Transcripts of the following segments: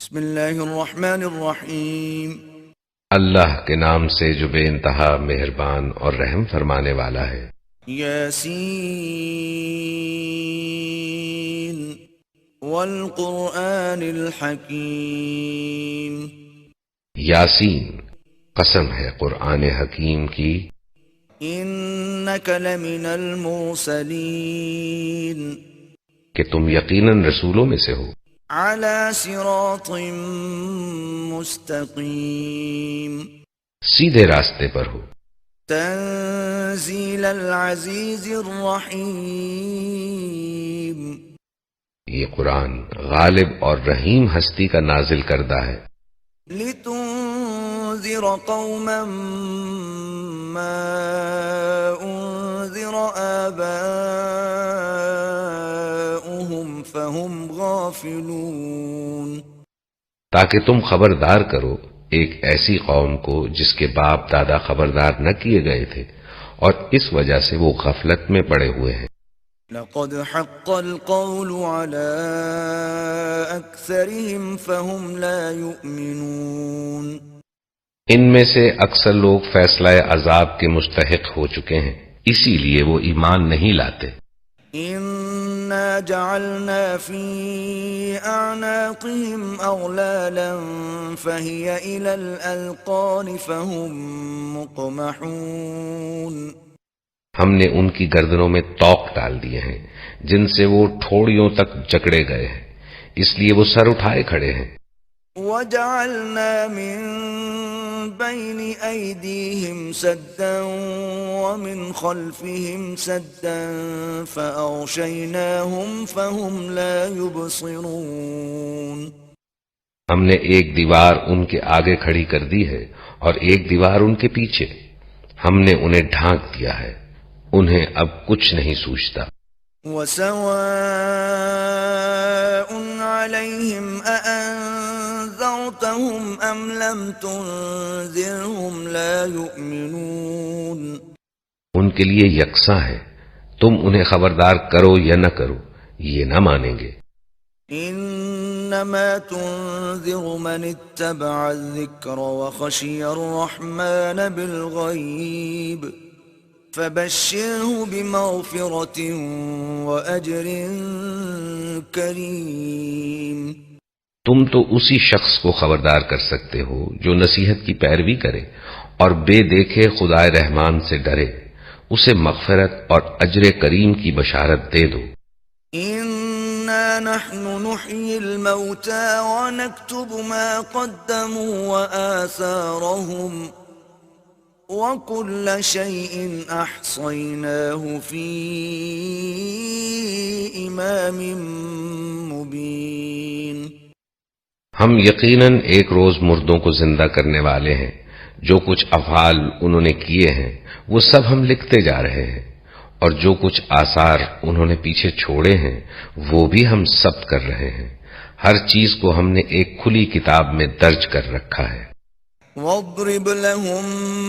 بسم اللہ الرحمن الرحیم۔ اللہ کے نام سے جو بے انتہا مہربان اور رحم فرمانے والا ہے۔ یاسین والقرآن الحکیم۔ یاسین، قسم ہے قرآن حکیم کی۔ انک لمن المرسلین، کہ تم یقیناً رسولوں میں سے ہو۔ علی صراط مستقیم، سیدھے راستے پر ہو۔ تنزیل العزیز الرحیم، یہ قرآن غالب اور رحیم ہستی کا نازل کردہ ہے۔ لتنذر قوما ما انذر آباؤهم فهم غافلون، تاکہ تم خبردار کرو ایک ایسی قوم کو جس کے باپ دادا خبردار نہ کیے گئے تھے اور اس وجہ سے وہ غفلت میں پڑے ہوئے ہیں۔ لقد حق القول على أكثرهم فهم لا يؤمنون، ان میں سے اکثر لوگ فیصلہ عذاب کے مستحق ہو چکے ہیں، اسی لیے وہ ایمان نہیں لاتے۔ إنا جعلنا في أعناقهم أغلالا فهي إلى الأذقان فهم مقمحون، ہم نے ان کی گردنوں میں طوق ڈال دیے ہیں جن سے وہ ٹھوڑیوں تک جکڑے گئے ہیں، اس لیے وہ سر اٹھائے کھڑے ہیں۔ وجعلنا من بين أيديهم سدا ومن خلفهم سدا فأغشيناهم فهم لا يبصرون، ہم نے ایک دیوار ان کے آگے کھڑی کر دی ہے اور ایک دیوار ان کے پیچھے، ہم نے انہیں ڈھانک دیا ہے، انہیں اب کچھ نہیں سوچتا۔ وسواء عليهم أأنذرتهم أم لم تنذرهم لا يؤمنون، ان کے لیے یکساں ہے، تم انہیں خبردار کرو یا نہ کرو، یہ نہ مانیں گے۔ انما تنذر من اتبع الذکر وخشی الرحمن بالغیب فبشره بمغفرة وأجر کریم، تم تو اسی شخص کو خبردار کر سکتے ہو جو نصیحت کی پیروی کرے اور بے دیکھے خدائے رحمان سے ڈرے، اسے مغفرت اور اجر کریم کی بشارت دے دو۔ انا نحن نحيي الموتى ونكتب ما قدموا وآثارهم وكل شيء أحصيناه في إمام مبين، ہم یقیناً ایک روز مردوں کو زندہ کرنے والے ہیں، جو کچھ افعال انہوں نے کیے ہیں وہ سب ہم لکھتے جا رہے ہیں، اور جو کچھ آثار انہوں نے پیچھے چھوڑے ہیں وہ بھی ہم ثبت کر رہے ہیں، ہر چیز کو ہم نے ایک کھلی کتاب میں درج کر رکھا ہے۔ واضرب لهم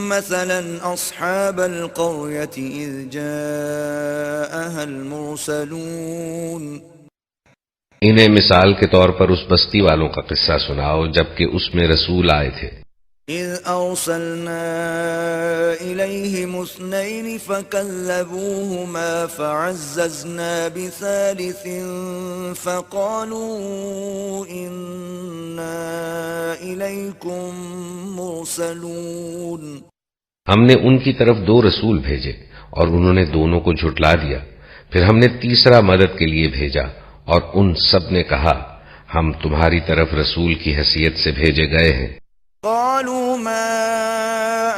مثلا أصحاب القرية إذ جاءها المرسلون، انہیں مثال کے طور پر اس بستی والوں کا قصہ سناؤ جبکہ اس میں رسول آئے تھے۔ إذ أرسلنا إليهم اثنين فكذبوهما فعززنا بثالث فقالوا إنا إليكم مرسلون، ہم نے ان کی طرف دو رسول بھیجے اور انہوں نے دونوں کو جھٹلا دیا، پھر ہم نے تیسرا مدد کے لیے بھیجا اور ان سب نے کہا ہم تمہاری طرف رسول کی حیثیت سے بھیجے گئے ہیں۔ قالوا ما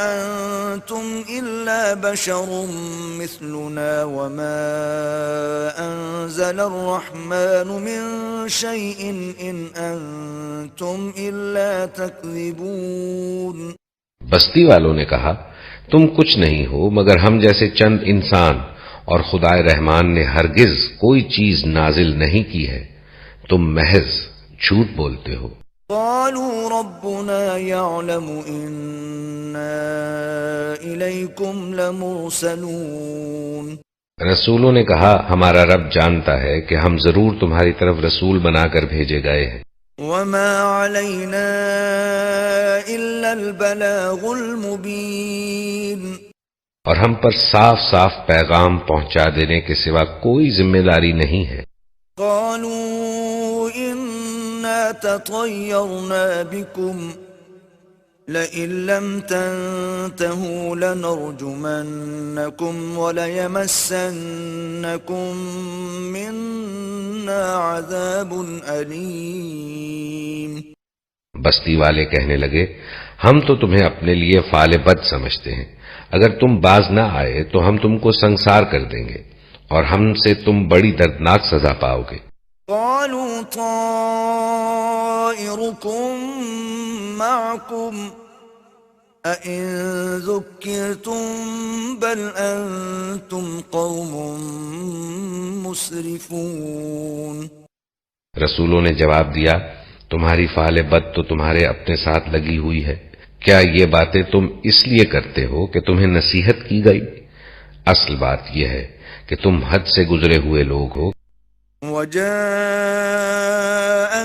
أنتم إلا بشر مثلنا وما أنزل الرحمن من شيء إن أنتم إلا تكذبون، بستی والوں نے کہا تم کچھ نہیں ہو مگر ہم جیسے چند انسان، اور خدائے رحمان نے ہرگز کوئی چیز نازل نہیں کی ہے، تم محض جھوٹ بولتے ہو۔ قالوا ربنا يعلم إنا إليكم لمرسلون، رسولوں نے کہا ہمارا رب جانتا ہے کہ ہم ضرور تمہاری طرف رسول بنا کر بھیجے گئے ہیں۔ وما علينا إلا البلاغ المبين. اور ہم پر صاف صاف پیغام پہنچا دینے کے سوا کوئی ذمہ داری نہیں ہے. قالوا إنا تطيرنا بكم لئن لم تنتهوا لنرجمنكم وليمسنكم منا عذاب أليم. بستی والے کہنے لگے ہم تو تمہیں اپنے لیے فعال بد سمجھتے ہیں، اگر تم باز نہ آئے تو ہم تم کو سنسار کر دیں گے اور ہم سے تم بڑی دردناک سزا پاؤ گے. قالوا طائركم معكم أئن ذكرتم بل أنتم قوم مسرفون. رسولوں نے جواب دیا تمہاری فعال بد تو تمہارے اپنے ساتھ لگی ہوئی ہے، کیا یہ باتیں تم اس لیے کرتے ہو کہ تمہیں نصیحت کی گئی؟ اصل بات یہ ہے کہ تم حد سے گزرے ہوئے لوگ ہو. وجاء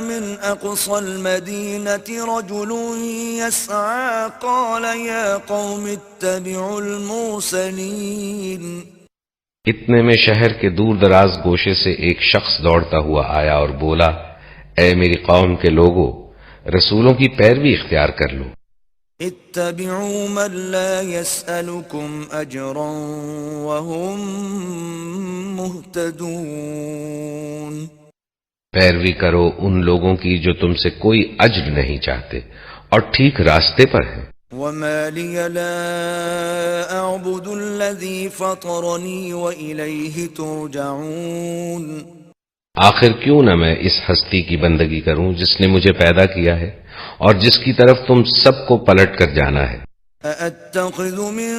من أقصى المدينة رجل يسعى قال يا قوم اتبعوا المرسلين. اتنے میں شہر کے دور دراز گوشے سے ایک شخص دوڑتا ہوا آیا اور بولا اے میری قوم کے لوگو، رسولوں کی پیروی اختیار کر لو. اتبعوا من لا يسألكم أجرا وهم مهتدون. پیروی کرو ان لوگوں کی جو تم سے کوئی اجر نہیں چاہتے اور ٹھیک راستے پر ہیں. وما لي لا أعبد الذي فطرني وإليه ترجعون. آخر کیوں نہ میں اس ہستی کی بندگی کروں جس نے مجھے پیدا کیا ہے اور جس کی طرف تم سب کو پلٹ کر جانا ہے. أأتخذ من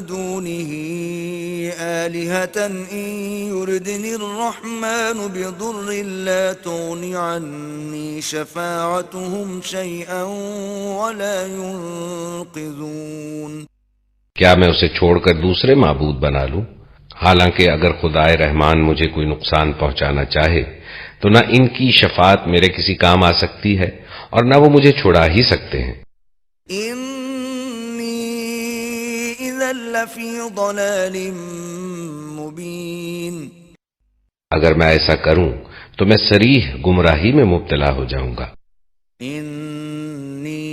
دونه آلهة إن يردني الرحمن بضر لا تغن عني شفاعتهم شيئا ولا ينقذون. کیا میں اسے چھوڑ کر دوسرے معبود بنا لوں؟ حالانکہ اگر خدائے رحمان مجھے کوئی نقصان پہنچانا چاہے تو نہ ان کی شفاعت میرے کسی کام آ سکتی ہے اور نہ وہ مجھے چھڑا ہی سکتے ہیں. إني إذا لفي ضلال مبين. اگر میں ایسا کروں تو میں صریح گمراہی میں مبتلا ہو جاؤں گا. إني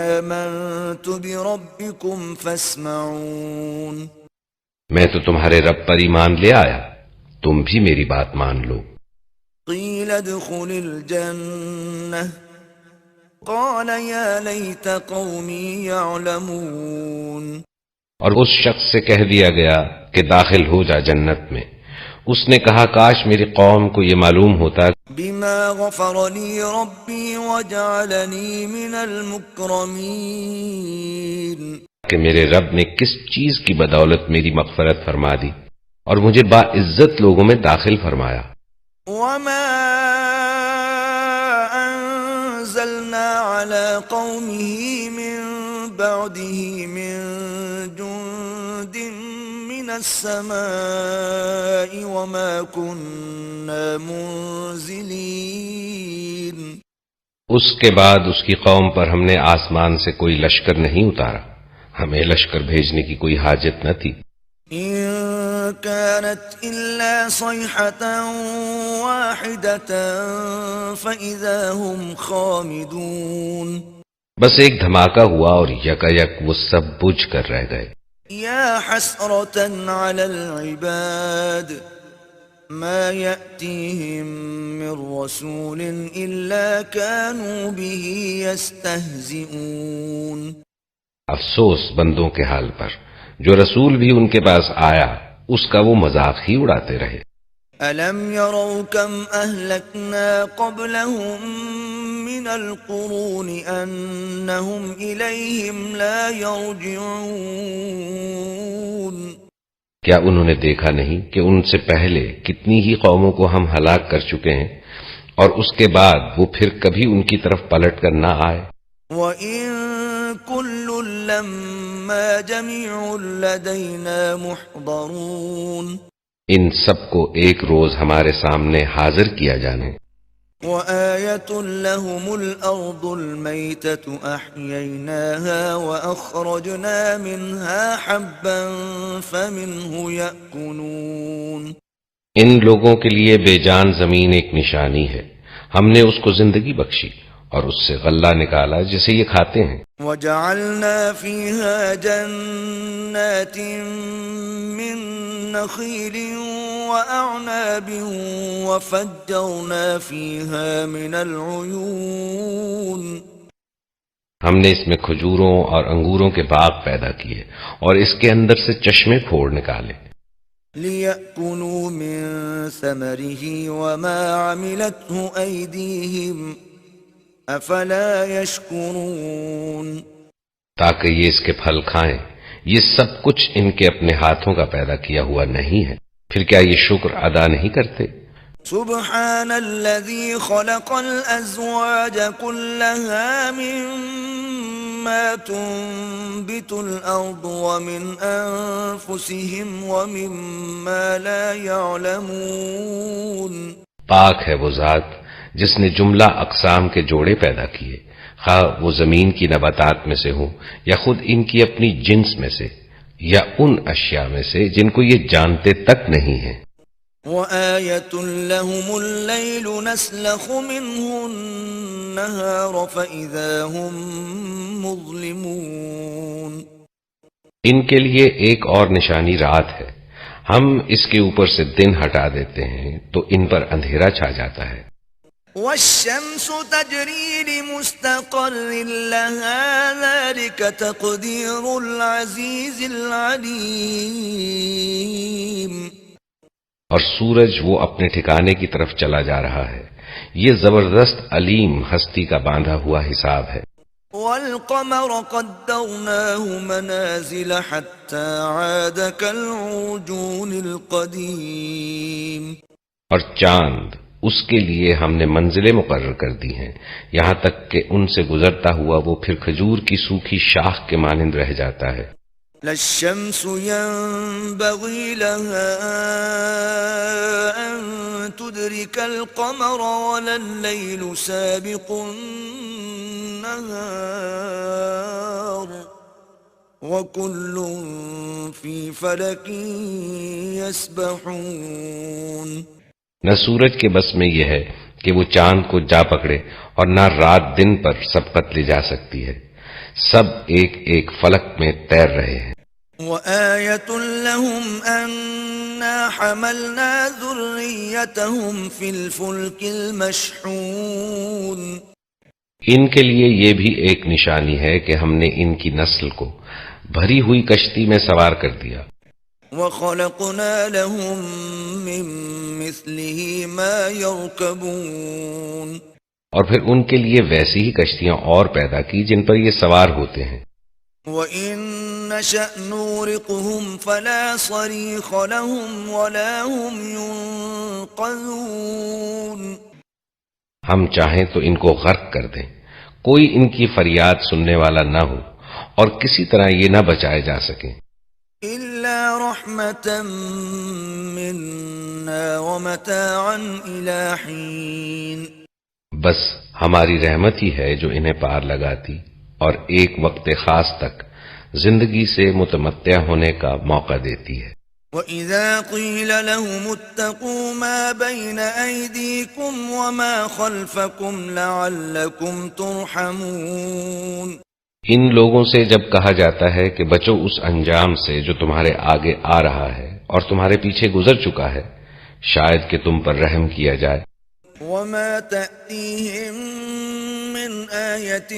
آمنت بربكم فاسمعون. میں تو تمہارے رب پر ایمان لے آیا، تم بھی میری بات مان لو. قيل ادخل الجنة قال يا ليت قومي يعلمون. اور اس شخص سے کہہ دیا گیا کہ داخل ہو جا جنت میں. اس نے کہا کاش میری قوم کو یہ معلوم ہوتا بما غفر لي ربي وجعلني من المكرمين. کہ میرے رب نے کس چیز کی بدولت میری مغفرت فرما دی اور مجھے باعزت لوگوں میں داخل فرمایا. وما أنزلنا على قومه من بعده من جند من السماء وما كنا منزلين. اس کے بعد اس کی قوم پر ہم نے آسمان سے کوئی لشکر نہیں اتارا، ہمیں لشکر بھیجنے کی کوئی حاجت نہ تھی. إن كانت إلا صيحة واحدة فإذا هم خامدون. بس ایک دھماکہ ہوا اور یکایک وہ سب بجھ کر رہ گئے. يا حسرة على العباد ما يأتيهم من رسول إلا كانوا به يستهزئون. افسوس بندوں کے حال پر جو رسول بھی ان کے پاس آیا اس کا وہ مذاق ہی اڑاتے رہے. أَلَمْ يَرَوْا كَمْ أَهْلَكْنَا قَبْلَهُمْ مِنَ الْقُرُونِ أَنَّهُمْ إِلَيْهِمْ لَا يَرْجِعُونَ. کیا انہوں نے دیکھا نہیں کہ ان سے پہلے کتنی ہی قوموں کو ہم ہلاک کر چکے ہیں اور اس کے بعد وہ پھر کبھی ان کی طرف پلٹ کر نہ آئے. وَإِن كُلٌّ لَّمَّا جَمِيعٌ لَّدَيْنَا مُحْضَرُونَ. ان سب کو ایک روز ہمارے سامنے حاضر کیا جانے. وآية لهم الأرض الميتة أحييناها وأخرجنا منها حبا فمنه يأكلون. ان لوگوں کے لیے بے جان زمین ایک نشانی ہے، ہم نے اس کو زندگی بخشی اور اس سے غلہ نکالا جسے یہ کھاتے ہیں. وجعلنا فيها جنات من نخيل وأعناب وفجرنا فيها من العيون. ہم نے اس میں کھجوروں اور انگوروں کے باغ پیدا کیے اور اس کے اندر سے چشمے پھوڑ نکالے. لِيَأْكُلُوا مِن ثَمَرِهِ وَمَا عَمِلَتْهُ أَيْدِيهِمْ أَفَلَا يَشْكُرُونَ. تاکہ یہ اس کے پھل کھائیں، یہ سب کچھ ان کے اپنے ہاتھوں کا پیدا کیا ہوا نہیں ہے، پھر کیا یہ شکر ادا نہیں کرتے؟ سبحان الذي خلق الأزواج كلها مما تنبت الأرض ومن أنفسهم ومما لا يعلمون. پاک ہے وہ ذات جس نے جملہ اقسام کے جوڑے پیدا کیے، خواہ وہ زمین کی نباتات میں سے ہوں یا خود ان کی اپنی جنس میں سے یا ان اشیاء میں سے جن کو یہ جانتے تک نہیں ہیں. وآية لهم الليل نسلخ منه النهار فإذا هم مظلمون. ان کے لیے ایک اور نشانی رات ہے، ہم اس کے اوپر سے دن ہٹا دیتے ہیں تو ان پر اندھیرا چھا جاتا ہے. والشمس تجري لمستقر لها ذلك تقدير العزيز العليم. اور سورج وہ اپنے ٹھکانے کی طرف چلا جا رہا ہے، یہ زبردست علیم ہستی کا باندھا ہوا حساب ہے. والقمر قدرناه منازل حتى عاد كالعرجون القديم. اور چاند اس کے لیے ہم نے منزلیں مقرر کر دی ہیں، یہاں تک کہ ان سے گزرتا ہوا وہ پھر کھجور کی سوکھی شاخ کے مانند رہ جاتا ہے. لا الشمس ينبغي لها أن تدرك القمر ولا الليل سابق النهار وكل في فلك يسبحون. نہ سورج کے بس میں یہ ہے کہ وہ چاند کو جا پکڑے اور نہ رات دن پر سبقت لے جا سکتی ہے، سب ایک ایک فلک میں تیر رہے ہیں. وآية لهم أنا حملنا ذريتهم في الفلك المشحون. ان کے لیے یہ بھی ایک نشانی ہے کہ ہم نے ان کی نسل کو بھری ہوئی کشتی میں سوار کر دیا. وخلقنا لهم من مثله ما يركبون. اور پھر ان کے لیے ویسی ہی کشتیاں اور پیدا کی جن پر یہ سوار ہوتے ہیں. وَإِن نَّشَأْ نُغْرِقْهُمْ فَلَا صَرِيخَ لَهُمْ وَلَا هُمْ يُنقَذُونَ. ہم چاہیں تو ان کو غرق کر دیں، کوئی ان کی فریاد سننے والا نہ ہو اور کسی طرح یہ نہ بچائے جا سکیں. إِلَّا رَحْمَةً مِّنَّا وَمَتَاعًا إِلَىٰ حِينٍ. بس ہماری رحمت ہی ہے جو انہیں پار لگاتی اور ایک وقت خاص تک زندگی سے متمتع ہونے کا موقع دیتی ہے. وَإِذَا قِيلَ لَهُمُ اتَّقُوا مَا بَيْنَ أَيْدِيكُمْ وَمَا خَلْفَكُمْ لَعَلَّكُمْ تُرْحَمُونَ. ان لوگوں سے جب کہا جاتا ہے کہ بچو اس انجام سے جو تمہارے آگے آ رہا ہے اور تمہارے پیچھے گزر چکا ہے، شاید کہ تم پر رحم کیا جائے. وَمَا تَأْتِيهِم مِّنْ آيَةٍ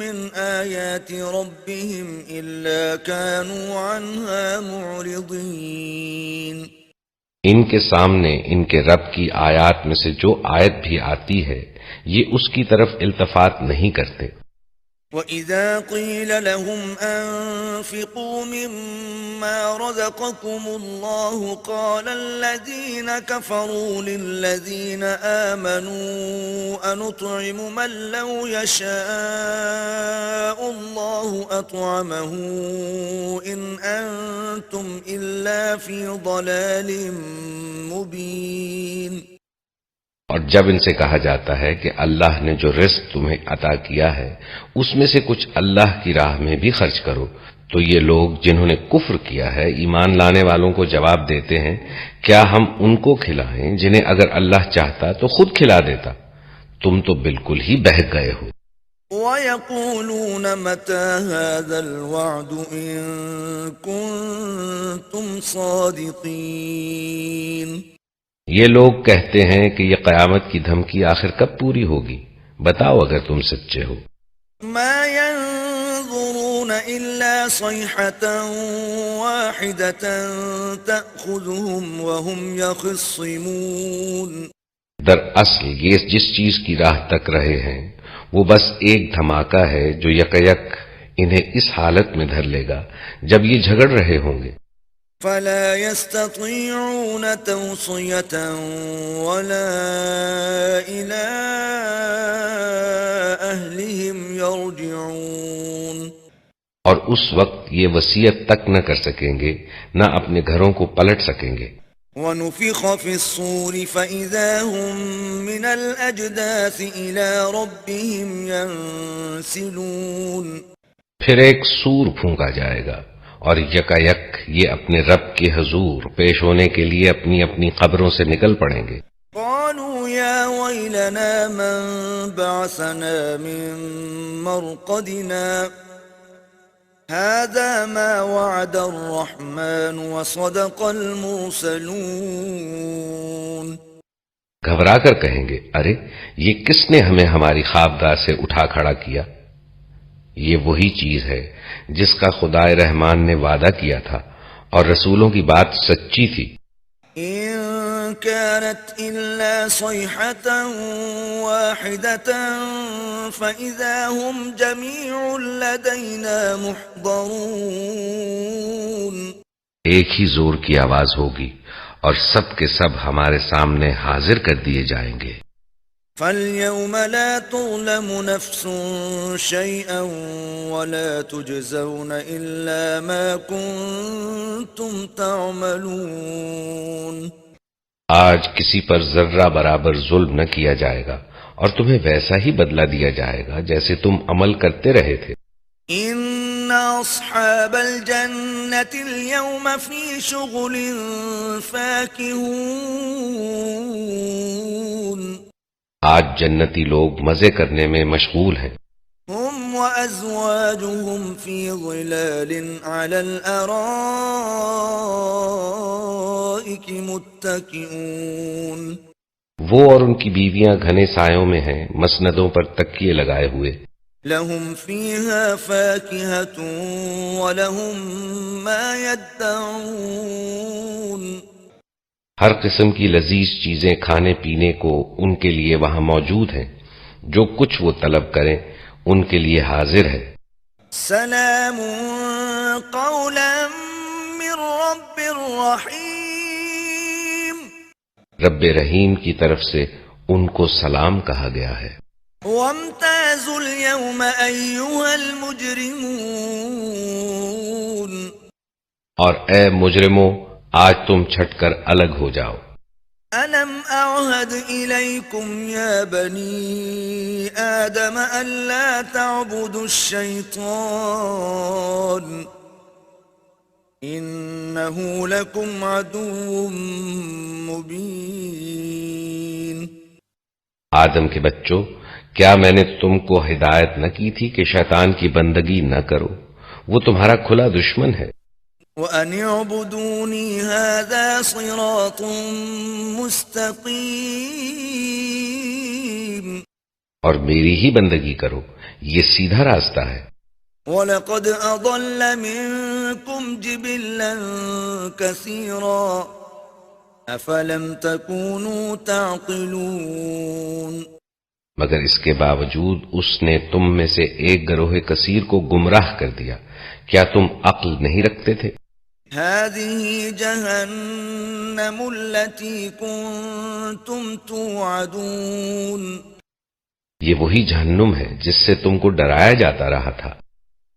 مِّنْ آيَاتِ رَبِّهِمْ إِلَّا كَانُوا عَنْهَا مُعْرِضِينَ. ان کے سامنے ان کے رب کی آیات میں سے جو آیت بھی آتی ہے یہ اس کی طرف التفات نہیں کرتے. وَإِذَا قِيلَ لَهُمْ أَنفِقُوا مِمَّا رَزَقَكُمُ اللَّهُ قَالَ الَّذِينَ كَفَرُوا لِلَّذِينَ آمَنُوا أَنُطْعِمُ مَن لَّوْ يَشَاءُ اللَّهُ أَطْعَمَهُ إِنْ أَنتُمْ إِلَّا فِي ضَلَالٍ مُّبِينٍ. اور جب ان سے کہا جاتا ہے کہ اللہ نے جو رزق تمہیں عطا کیا ہے اس میں سے کچھ اللہ کی راہ میں بھی خرچ کرو، تو یہ لوگ جنہوں نے کفر کیا ہے ایمان لانے والوں کو جواب دیتے ہیں، کیا ہم ان کو کھلائیں جنہیں اگر اللہ چاہتا تو خود کھلا دیتا؟ تم تو بالکل ہی بہک گئے ہو۔ وَيَقُولُونَ مَتَى هَذَا الْوَعْدُ إِن كُنتُمْ صَادِقِينَ۔ یہ لوگ کہتے ہیں کہ یہ قیامت کی دھمکی آخر کب پوری ہوگی؟ بتاؤ اگر تم سچے ہو۔ مَا يَنظُرُونَ إِلَّا صَيْحَةً وَاحِدَةً تَأْخُذُهُمْ وَهُمْ يَخِصِّمُونَ۔ دراصل یہ جس چیز کی راہ تک رہے ہیں وہ بس ایک دھماکہ ہے جو یک انہیں اس حالت میں دھر لے گا جب یہ جھگڑ رہے ہوں گے۔ فَلَا يَسْتَطِيعُونَ تَوْصِيَةً وَلَا إِلَىٰ أَهْلِهِمْ يَرْجِعُونَ۔ اور اس وقت یہ وصیت تک نہ کر سکیں گے، نہ اپنے گھروں کو پلٹ سکیں گے۔ وَنُفِخَ فِي الصُّورِ فَإِذَا هُم مِّنَ الْأَجْدَاثِ إِلَىٰ رَبِّهِمْ يَنسِلُونَ۔ پھر ایک سور پھونکا جائے گا اور یکایک یہ اپنے رب کے حضور پیش ہونے کے لیے اپنی اپنی قبروں سے نکل پڑیں گے۔ قالوا يا ويلنا من بعثنا من مرقدنا هذا ما وعد الرحمن وصدق المرسلون۔ گھبرا کر کہیں گے، ارے یہ کس نے ہمیں ہماری خوابگاہ سے اٹھا کھڑا کیا؟ یہ وہی چیز ہے جس کا خدائے رحمان نے وعدہ کیا تھا اور رسولوں کی بات سچی تھی۔ إن كانت إلا صيحة واحدة فإذا هم جميع لدينا محضرون۔ ایک ہی زور کی آواز ہوگی اور سب کے سب ہمارے سامنے حاضر کر دیے جائیں گے۔ فَالْيَوْمَ لَا تُظْلَمُ نَفْسٌ شَيْئًا وَلَا تُجْزَوْنَ إِلَّا مَا كُنتُمْ تَعْمَلُونَ۔ آج کسی پر ذرہ برابر ظلم نہ کیا جائے گا اور تمہیں ویسا ہی بدلہ دیا جائے گا جیسے تم عمل کرتے رہے تھے۔ إِنَّ أَصْحَابَ الْجَنَّةِ الْيَوْمَ فِي شُغُلٍ فَاكِهُونَ۔ آج جنتی لوگ مزے کرنے میں مشغول ہیں۔ هم وأزواجهم في ظلال على الأرائك متكئون۔ وہ اور ان کی بیویاں گھنے سایوں میں ہیں، مسندوں پر تکیے لگائے ہوئے۔ لهم فيها فاكهة ولهم ما يدعون۔ ہر قسم کی لذیذ چیزیں کھانے پینے کو ان کے لیے وہاں موجود ہیں، جو کچھ وہ طلب کریں ان کے لیے حاضر ہے۔ سلام قولا من رب رحیم۔ رب رحیم کی طرف سے ان کو سلام کہا گیا ہے۔ وامتازوا اليوم أيها المجرمون۔ اور اے مجرموں آج تم چھٹ کر الگ ہو جاؤ۔ ألم أعهد إليكم يا بني آدم ألا تعبدوا الشيطان إنه لكم عدو مبين۔ آدم کے بچوں، کیا میں نے تم کو ہدایت نہ کی تھی کہ شیطان کی بندگی نہ کرو؟ وہ تمہارا کھلا دشمن ہے۔ وَأَنِ اعْبُدُونِي هَذَا صِرَاطٌ مُسْتَقِيمٌ۔ اور میری ہی بندگی کرو، یہ سیدھا راستہ ہے۔ وَلَقَدْ أَضَلَّ مِنكُمْ جِبِلًّا كَثِيرًا أَفَلَمْ تَكُونُوا تَعْقِلُونَ۔ مگر اس کے باوجود اس نے تم میں سے ایک گروہ کثیر کو گمراہ کر دیا، کیا تم عقل نہیں رکھتے تھے؟ هذه جهنم التي كنتم توعدون۔ یہ وہی جہنم ہے جس سے تم کو ڈرایا جاتا رہا تھا۔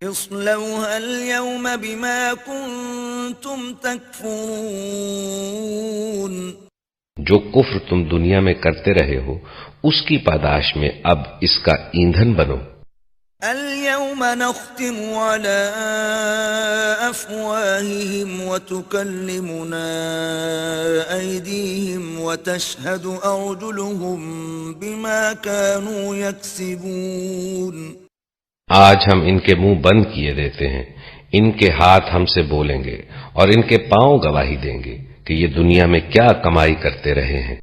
اصلوها اليوم بما كنتم تكفرون۔ جو کفر تم دنیا میں کرتے رہے ہو اس کی پاداش میں اب اس کا ایندھن بنو۔ اليوم نختم على أفواههم وتكلمنا أيديهم وتشهد أرجلهم بما كانوا يكسبون۔ آج ہم ان کے منہ بند کیے دیتے ہیں، ان کے ہاتھ ہم سے بولیں گے اور ان کے پاؤں گواہی دیں گے کہ یہ دنیا میں کیا کمائی کرتے رہے ہیں۔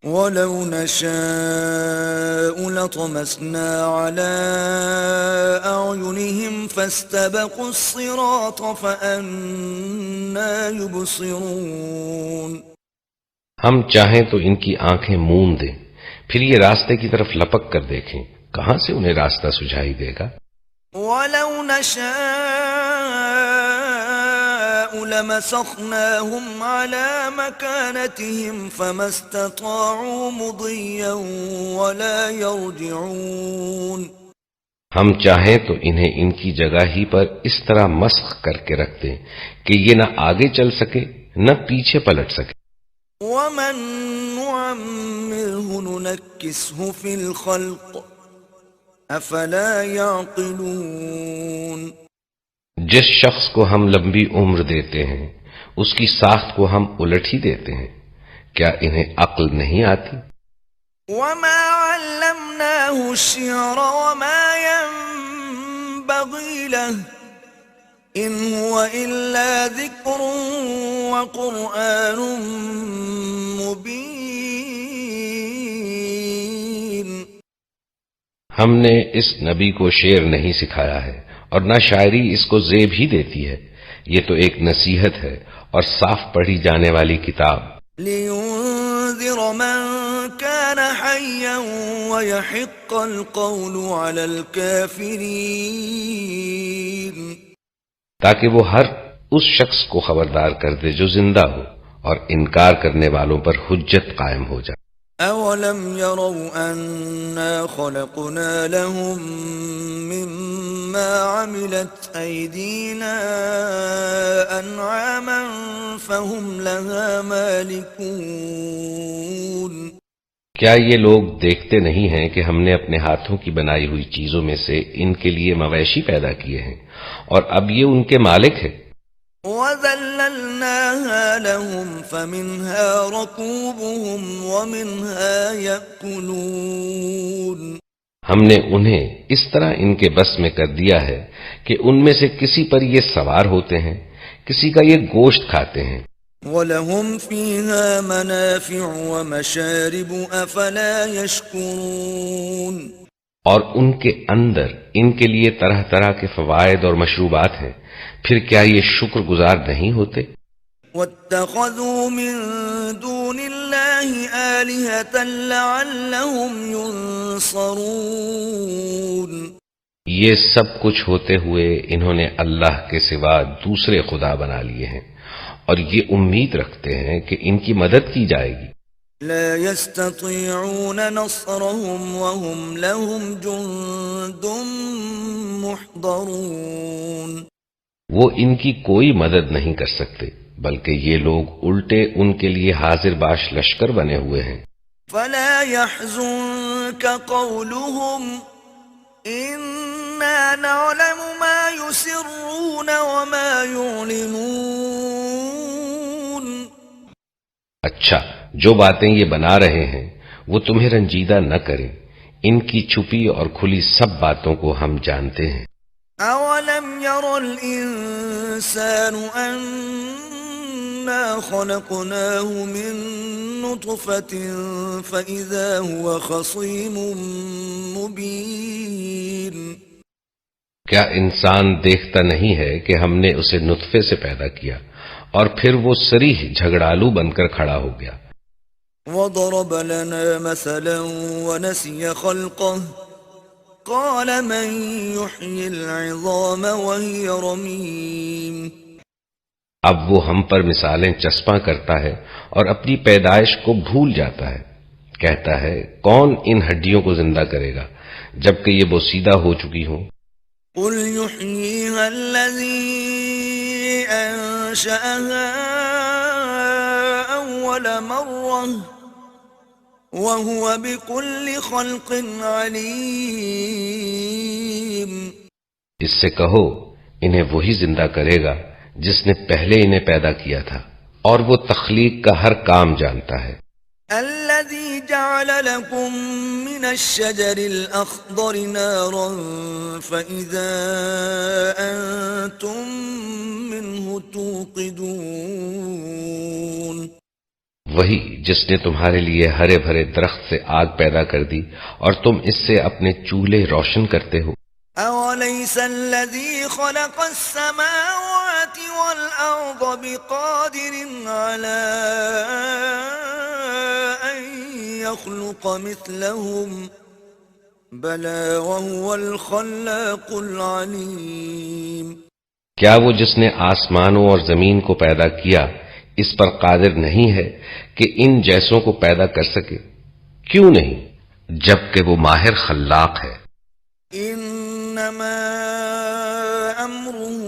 وَلَوْ نَشَاءُ لَطَمَسْنَا عَلَىٰ أَعْيُنِهِمْ فَاسْتَبَقُوا الصِّرَاطَ فَأَنَّىٰ يُبْصِرُونَ۔ ہم چاہیں تو ان کی آنکھیں موند دیں، پھر یہ راستے کی طرف لپک کر دیکھیں، کہاں سے انہیں راستہ سجھائی دے گا۔ وَلَوْ نَشَاءُ لَمَسَخْنَاهُمْ عَلَىٰ مَكَانَتِهِمْ فَمَا اسْتَطَاعُوا مُضِيًّا وَلَا يَرْجِعُونَ۔ ہم چاہیں تو انہیں ان کی جگہ ہی پر اس طرح مسخ کر کے رکھ دیں کہ یہ نہ آگے چل سکے نہ پیچھے پلٹ سکے۔ وَمَن نُعَمِّرْهُ نُنَكِّسْهُ فِي الْخَلْقِ أَفَلَا يَعْقِلُونَ۔ جس شخص کو ہم لمبی عمر دیتے ہیں اس کی ساخت کو ہم الٹ ہی دیتے ہیں، کیا انہیں عقل نہیں آتی؟ وَمَا عَلَّمْنَاهُ الشِّعْرَ وَمَا يَنبَغِي لَهُ إِنْ هُوَ إِلَّا ذِكْرٌ وَقُرْآنٌ مُبِينٌ۔ ہم نے اس نبی کو شعر نہیں سکھایا ہے اور نہ شاعری اس کو زیب ہی دیتی ہے، یہ تو ایک نصیحت ہے اور صاف پڑھی جانے والی کتاب۔ لِيُنذِرَ مَن كَانَ حَيًّا وَيَحِقَّ الْقَوْلُ عَلَى الْكَافِرِينَ۔ تاکہ وہ ہر اس شخص کو خبردار کر دے جو زندہ ہو اور انکار کرنے والوں پر حجت قائم ہو جائے۔ أَوَلَمْ يَرَوْا أَنَّا خَلَقْنَا لَهُم مِّمَّا عَمِلَتْ أَيْدِينَا أَنْعَامًا فَهُمْ لَهَا مَالِكُونَ۔ کیا یہ لوگ دیکھتے نہیں ہیں کہ ہم نے اپنے ہاتھوں کی بنائی ہوئی چیزوں میں سے ان کے لیے مویشی پیدا کیے ہیں اور اب یہ ان کے مالک ہیں۔ وَذَلَّلْنَاهَا لَهُمْ فَمِنْهَا رَكُوبُهُمْ وَمِنْهَا يَأْكُلُونَ۔ ہم نے انہیں اس طرح ان کے بس میں کر دیا ہے کہ ان میں سے کسی پر یہ سوار ہوتے ہیں، کسی کا یہ گوشت کھاتے ہیں۔ وَلَهُمْ فِيهَا مَنَافِعُ وَمَشَارِبُ أَفَلَا يَشْكُرُونَ۔ اور ان کے اندر ان کے لیے طرح طرح کے فوائد اور مشروبات ہیں، پھر کیا یہ شکر گزار نہیں ہوتے؟ وَاتَّخَذُوا مِن دُونِ اللَّهِ آلِهَةً لَعَلَّهُمْ يُنصَرُونَ۔ یہ سب کچھ ہوتے ہوئے انہوں نے اللہ کے سوا دوسرے خدا بنا لیے ہیں اور یہ امید رکھتے ہیں کہ ان کی مدد کی جائے گی۔ لا يستطيعون نصرهم وهم لهم جند محضرون۔ وہ ان کی کوئی مدد نہیں کر سکتے بلکہ یہ لوگ الٹے ان کے لیے حاضر باش لشکر بنے ہوئے ہیں۔ فلا يحزنك قولهم إنا نعلم ما يسرون وما يعلنون۔ اچھا، جو باتیں یہ بنا رہے ہیں وہ تمہیں رنجیدہ نہ کریں، ان کی چھپی اور کھلی سب باتوں کو ہم جانتے ہیں۔ أَوَلَمْ يَرَ الْإِنسَانُ أَنَّا خَلَقْنَاهُ مِن نُّطْفَةٍ فَإِذَا هُوَ خَصِيمٌ مُّبِينٌ۔ کیا انسان دیکھتا نہیں ہے کہ ہم نے اسے نطفے سے پیدا کیا اور پھر وہ صریح جھگڑالو بن کر کھڑا ہو گیا۔ وَضَرَبَ لَنَا مَثَلًا وَنَسِيَ خَلْقَهُ قَالَ مَن يُحْيِي الْعِظَامَ وَهِيَ رَمِيمٌ۔ اب وہ ہم پر مثالیں چسپاں کرتا ہے اور اپنی پیدائش کو بھول جاتا ہے، کہتا ہے کون ان ہڈیوں کو زندہ کرے گا جبکہ یہ بوسیدہ ہو چکی ہوں۔ قُلْ يُحْيِيهَا الَّذِي أَنشَأَهَا أَوَّلَ أول مرة وهو بكل خلق عليم. اس سے کہو انہیں وہی زندہ کرے گا جس نے پہلے انہیں پیدا کیا تھا، اور وہ تخلیق کا ہر کام جانتا ہے. الذي جعل لكم من الشجر الأخضر نارا فإذا أنتم منه توقدون. وہی جس نے تمہارے لیے ہرے بھرے درخت سے آگ پیدا کر دی اور تم اس سے اپنے چولہے روشن کرتے ہو. أوليس الذي خلق السماوات والأرض بقادر على أن يخلق مثلهم بلى وهو الخلاق العليم. کیا وہ جس نے آسمانوں اور زمین کو پیدا کیا اس پر قادر نہیں ہے کہ ان جیسوں کو پیدا کر سکے؟ کیوں نہیں، جبکہ وہ ماہر خلاق ہے. انما امره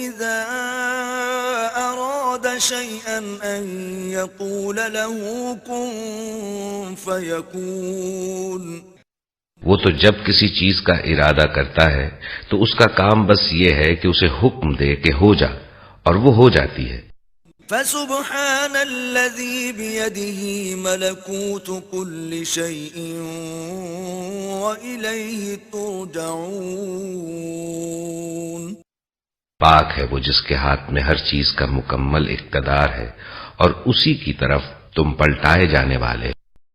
اذا اراد شيئا ان يقول له كن فيكون. وہ تو جب کسی چیز کا ارادہ کرتا ہے تو اس کا کام بس یہ ہے کہ اسے حکم دے کہ ہو جا، اور وہ ہو جاتی ہے. فسبحان الذي بيده ملكوت كل شيء وإليه ترجعون. پاک ہے وہ جس کے ہاتھ میں ہر چیز کا مکمل اقتدار ہے اور اسی کی طرف تم پلٹائے جانے والے